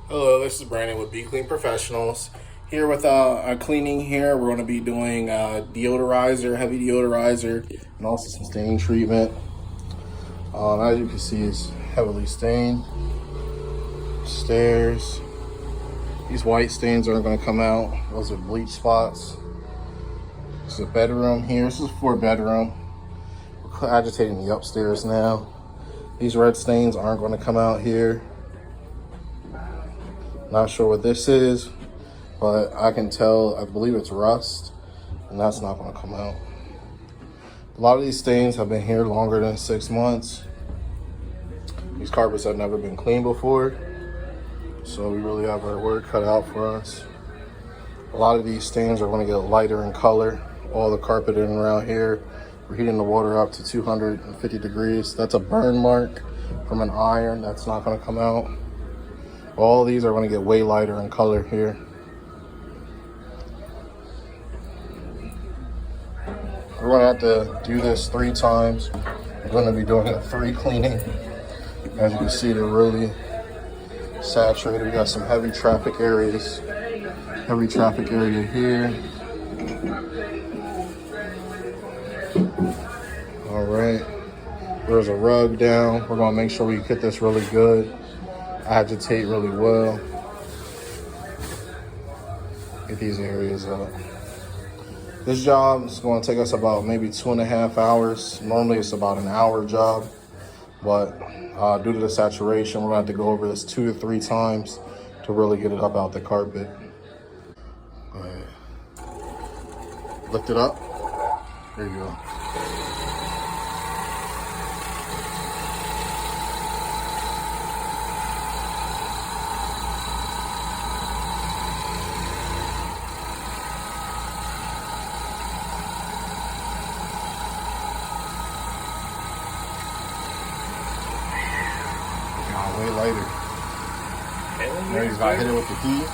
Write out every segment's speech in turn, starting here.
Hello, this is Brandon with Be Clean Professionals. Here with our cleaning here, we're going to be doing deodorizer, heavy deodorizer, and also some stain treatment. As you can see, it's heavily stained. Stairs. These white stains aren't going to come out. Those are bleach spots. This is a bedroom here. This is a 4-bedroom. We're agitating the upstairs now. These red stains aren't going to come out here. Not sure what this is, but I can tell, I believe it's rust, and that's not going to come out. A lot of these stains have been here longer than 6 months. These carpets have never been cleaned before, so we really have our work cut out for us. A lot of these stains are going to get lighter in color. All the carpeting around here, we're heating the water up to 250 degrees. That's a burn mark from an iron. That's not going to come out. All of these are going to get way lighter in color here. We're going to have to do this 3 times. We're going to be doing a 3 cleaning. As you can see, they're really saturated. We got some heavy traffic areas. Heavy traffic area here. All right. There's a rug down. We're going to make sure we get this really good. Agitate really well. Get these areas up. This job is going to take us about maybe 2.5 hours. Normally it's about an hour job, but due to the saturation, we're going to have to go over this 2 to 3 times to really get it up out the carpet. Go ahead. Lift it up. There you go. Way later. Now you just gotta hit it with the heat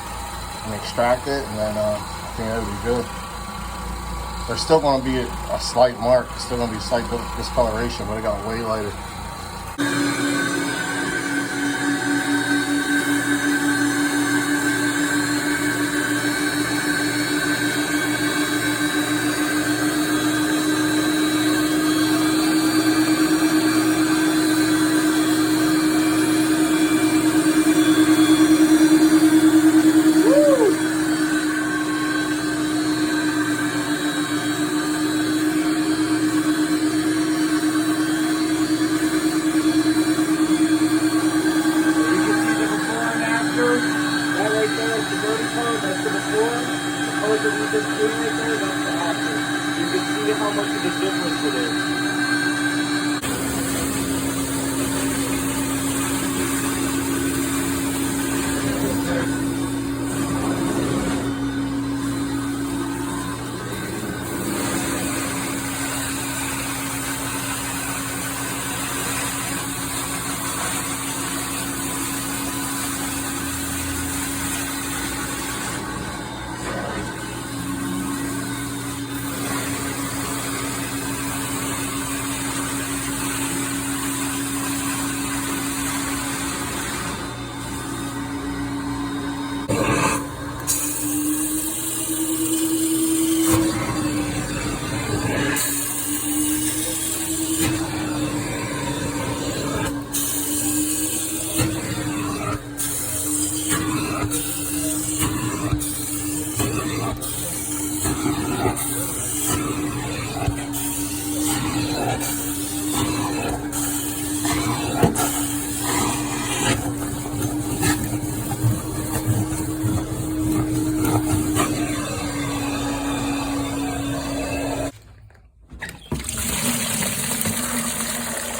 and extract it, and then I think that'll be good. There's still gonna be a slight mark, still gonna be a slight discoloration, but it got way lighter. That's the before. The color that we just did right there, that's the after. You can see how much of a difference it is.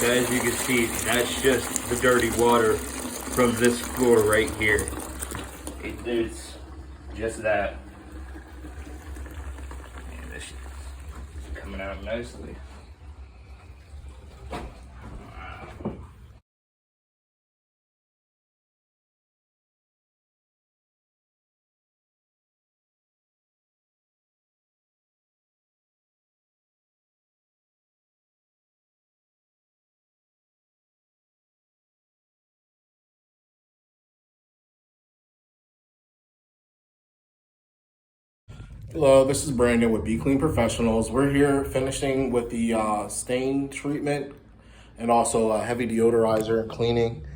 So as you can see, that's just the dirty water from this floor right here. It's just that. And this is coming out nicely. Hello, this is Brandon with Be Clean Professionals. We're here finishing with the stain treatment and also heavy deodorizer and cleaning.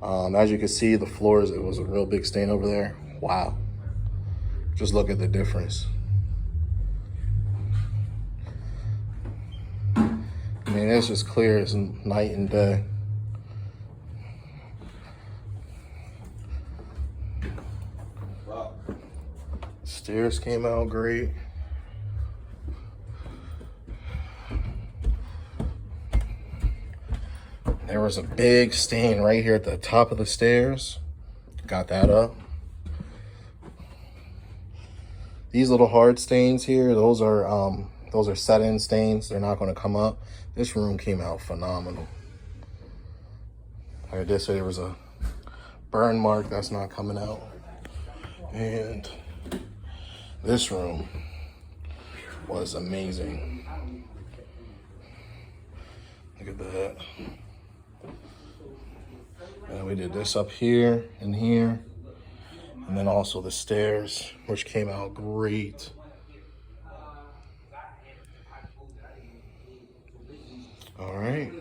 As you can see, the floors, it was a real big stain over there. Wow. Just look at the difference. I mean, it's just clear as night and day. Stairs came out great. There was a big stain right here at the top of the stairs. Got that up. These little hard stains here, those are set-in stains. They're not going to come up. This room came out phenomenal. Like I did say, there was a burn mark that's not coming out. And this room was amazing. Look at that. And we did this up here and here. And then also the stairs, which came out great. All right.